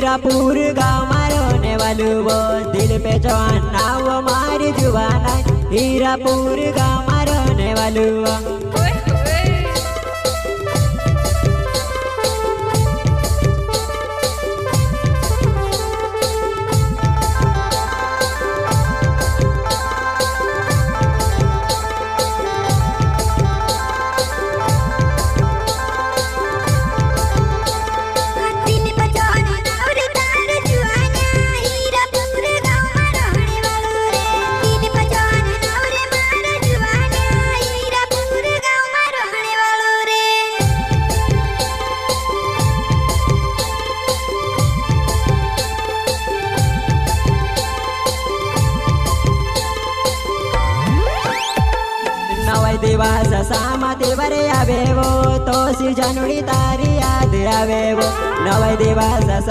हीरापुर गाँव मारने वालू वो दिल पे जवान नाव मारी जुबाना हीरापुर गाँव मारने वालू दिवस सामा तिवरे आवे वो तो सी जनवरी तारी याद आवे वो नव दिवस